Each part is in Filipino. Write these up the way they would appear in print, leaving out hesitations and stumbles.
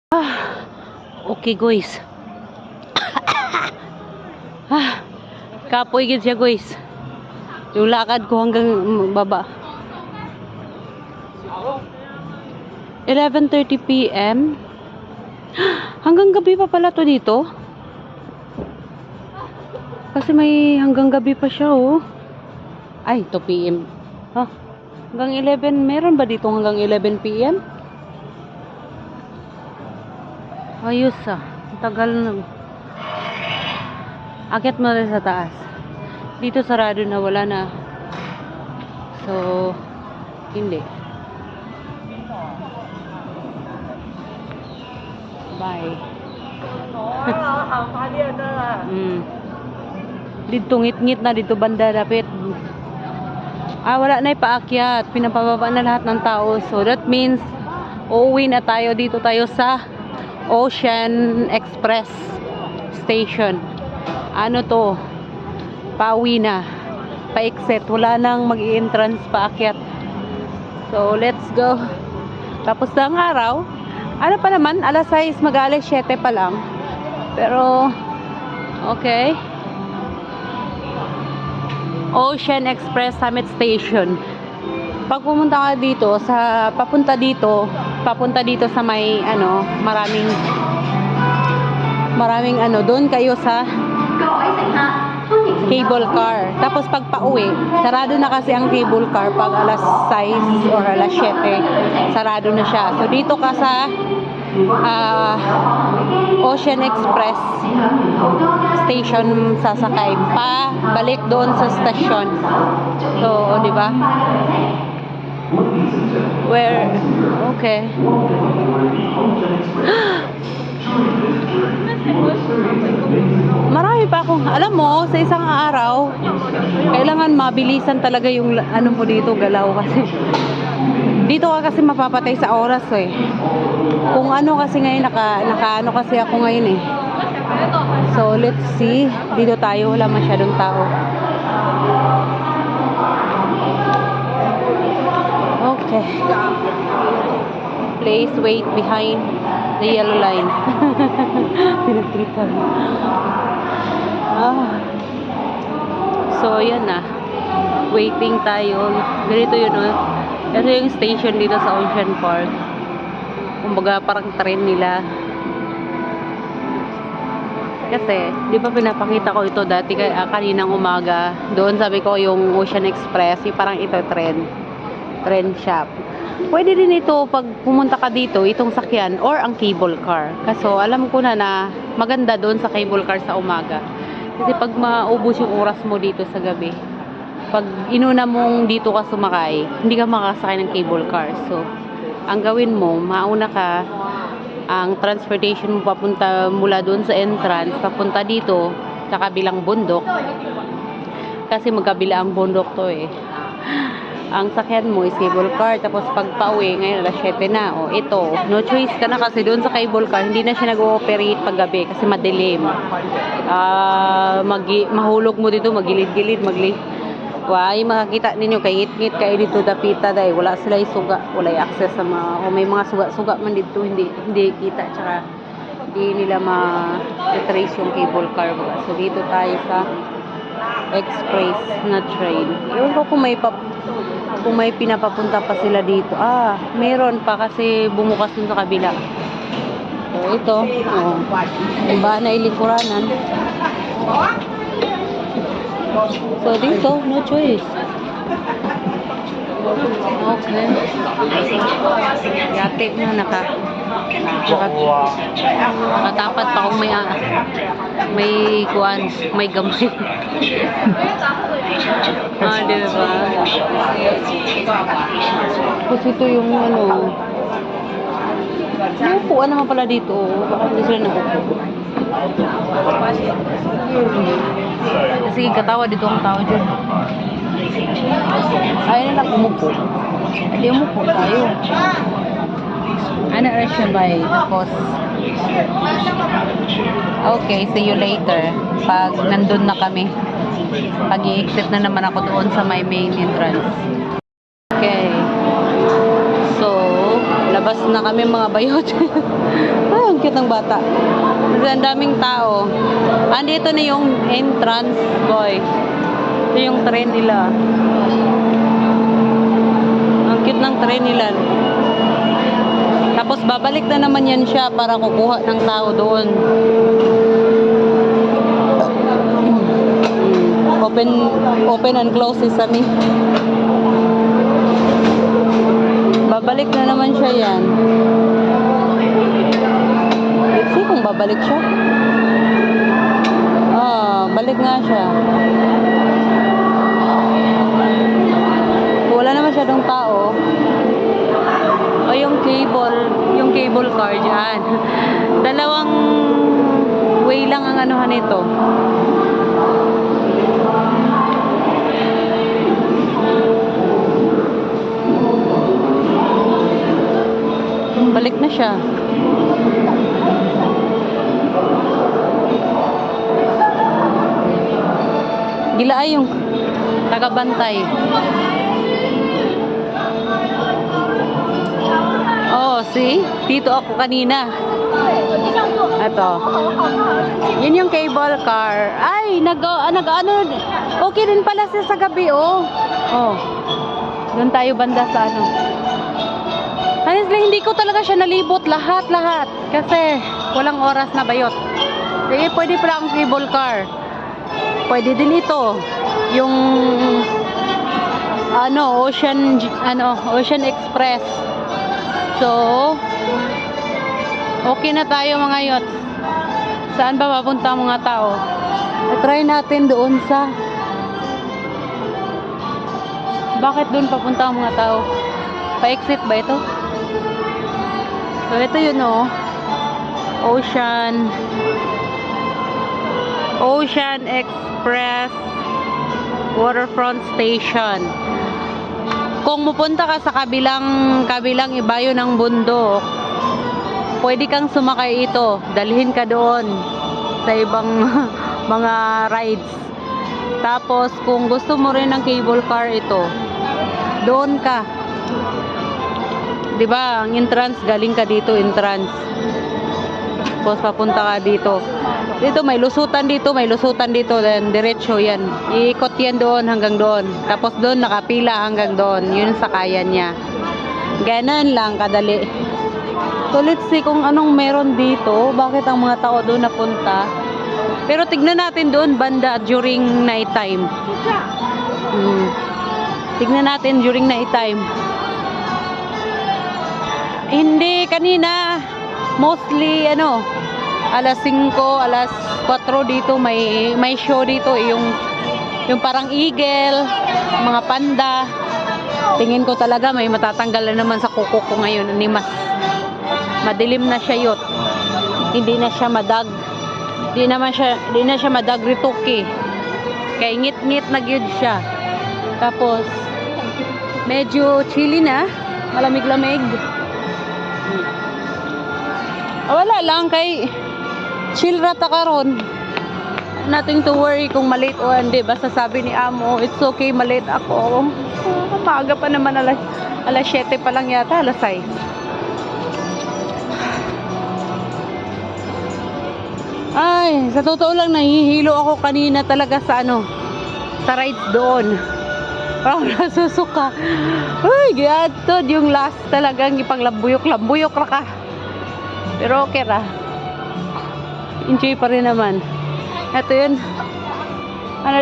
Okay guys. Kapoy gid siya guys. Yung lakad ko hanggang baba. 11:30 PM. Hanggang gabi pa pala to dito. Kasi may hanggang gabi pa siya oh. Ay, 2 PM. Hanggang 11. Meron ba dito hanggang 11 PM? Ayos tagal na. Akit mo rin sa taas. Dito sarado na, wala na. So, hindi. Bye. Dito ngit-ngit na dito banda dapit. Wala na ipaakyat. Pinapababa na lahat ng tao. So, that means uuwi na tayo. Dito tayo sa Ocean Express Station. Ano to? Pauwi na. Pa-exit. Wala nang mag-i-entrance paakyat. So, let's go. Tapos na ang araw. Ano pa naman? Alas 6, mag-alas 7 pa lang. Pero, okay. Ocean Express Summit Station. Pag pumunta ka dito, papunta dito sa may, maraming doon kayo sa cable car. Tapos pag pauwi, sarado na kasi ang cable car pag alas 6 or alas 7. Sarado na siya. So dito ka sa Ocean Express Station sasakay pa balik doon sa station. So, di ba? Okay. Marami pa akong, alam mo, sa isang araw, kailangan mabilisan talaga yung mo dito, galaw kasi. Dito ka kasi mapapatay sa oras eh. Kung kasi ngayon, naka kasi ako ngayon eh. So, let's see. Dito tayo, wala masyadong tao. Okay. Please wait behind the yellow line. Pinagtripan. So, yan na. Waiting tayo. Ganito yun, no? Ito yung station dito sa Ocean Park. Kumbaga, parang train nila. Kasi, di ba pinapakita ko ito dati kaninang umaga. Doon sabi ko yung Ocean Express, yung parang ito train shop. Pwede din ito pag pumunta ka dito, itong sakyan or ang cable car. Kaso alam ko na maganda doon sa cable car sa umaga. Kasi pag maubos yung oras mo dito sa gabi, pag inuna mong dito ka sumakay, hindi ka makakasakay ng cable car. So, ang gawin mo, mauna ka, ang transportation mo papunta mula doon sa entrance, papunta dito sa kabilang bundok. Kasi magkabila ang bundok to eh. Ang sakyan mo is cable car, tapos pag pauwi, ngayon alas 7 na, ito, no choice ka na kasi doon sa cable car, hindi na siya nag-ooperate pag gabi kasi madilim. Mahulog mo dito, magilid-gilid, makakita ninyo, kay ngit-ngit kayo dito dapita dahil wala sila suga, wala access sa may mga suga man dito, hindi kita, tsaka hindi nila ma-trace yung cable car. So dito tayo sa express na train. Ewan ko kung may pinapapunta pa sila dito. Meron pa kasi bumukas dun sa kabila. So ito, yung ba na ilingkuranan. So dito, no choice. Okay. Yate na nakatapat pa kung may kuan, may gamay. Diba? Kasi ito yung may upuan naman pala dito. Baka hindi sila nakupo. Kasi katawa dito ang tao dyan. Ayaw na lang umupo. Hindi umupo tayo. Ano rin siya ba eh? Tapos okay, see you later. Pag nandun na kami, pag i-exit na naman ako doon sa my main entrance. Okay. So, labas na kami mga bayot. Ay, ang cute ng bata. Kasi ang daming tao. Andito na yung entrance, boy. Ito yung train nila. Ang cute ng train nila. Tapos babalik na naman yan siya para kukuha ng tao doon. Open and close sesame. Babalik na naman siya yan. Let's see kung babalik siya. Balik nga siya. Wala naman masyadong tao. O yung cable car dyan. Dalawang way lang ang anuhan nito. Balik na siya. Gila ay yung tagabantay. Oh, see? Dito ako kanina. Ito. Yun yung cable car. Ay, ano, okay din pala siya sa gabi, oh. Oh. Doon tayo banda sa ano. Honestly, hindi ko talaga siya nalibot lahat. Kasi walang oras na bayot. Sige, pwede pala ang cable car. Pwede din ito. Yung Ocean Express. So, okay na tayo mga yot. Saan ba papunta ang mga tao? Try natin doon sa... Bakit doon papunta ang mga tao? Pa-exit ba ito? So, ito yun, oh. Ocean Express Waterfront Station. Kung mupunta ka sa kabilang ibayo ng bundok, pwede kang sumakay ito. Dalhin ka doon sa ibang mga rides. Tapos, kung gusto mo rin ng cable car ito, doon ka. 'Di ba? Ang entrance, galing ka dito, entrance. Tapos papunta ka dito. Dito may lusutan dito, then diretso yan. Iikot yan doon hanggang doon. Tapos doon nakapila hanggang doon. Yun sa kaya niya. Ganun lang kadali. So let's see kung anong meron dito. Bakit ang mga tao doon napunta. Pero tignan natin doon banda during night time. Tignan natin during night time. Hindi, kanina mostly alas 5, alas 4 dito may show dito, yung parang eagle, mga panda. Tingin ko talaga may matatanggal na naman sa kuko ko ngayon, mas madilim na siya yot. Hindi na siya madag. Di na siya madag rituki. Kay ngit-ngit na gyud siya. Tapos medyo chilly na, malamig-lamig. Wala lang kay chill rata karon. Nothing to worry kung malate o hindi. Basta sabi ni Amo, it's okay malate ako. Maaga pa naman, alas 7 pa lang yata, alas 6. Ay, sa totoo lang nahihilo ako kanina talaga sa sa rides doon. Parang nasusuka. Uy, giyatod yung last talagang ipanglambuyok-lambuyok ra ka. Pero okay ra. Enjoy pa rin naman. Ito yun.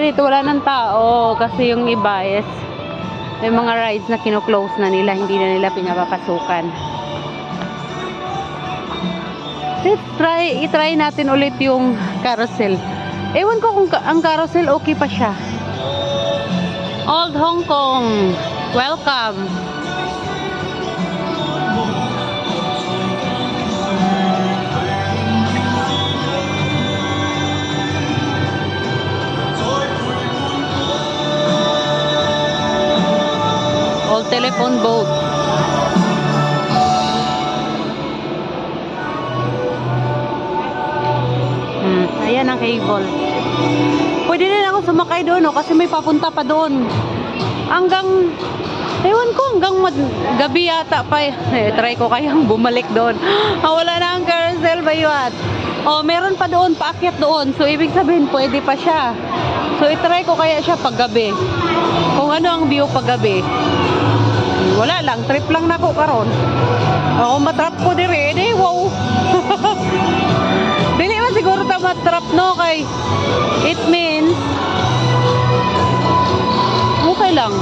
Dito wala ng tao. Kasi yung iba is may mga rides na kino-close na nila. Hindi na nila pinapapasukan. I-try natin ulit yung carousel. Ewan ko kung ang carousel okay pa siya. Old Hong Kong. Welcome. Old telephone boat. Ayan ang cable. Pwede din ako sumakay doon, kasi may papunta pa doon. Hanggang, ewan ko, hanggang gabi yata pa. Try ko kayang bumalik doon. Wala na ang carousel. Oh, meron pa doon, paakyat doon. So, ibig sabihin, pwede pa siya. So, itry ko kaya siya paggabi. Kung ano ang view paggabi. Wala lang, trip lang na ko karon. Ako matrap ko dire, wow. Dili man siguro ta matrap no kay it means okay lang.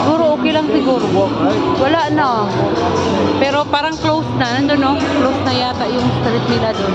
Siguro okay lang siguro. Wala na. Pero parang close na, nandun no? Close na yata yung street nila doon.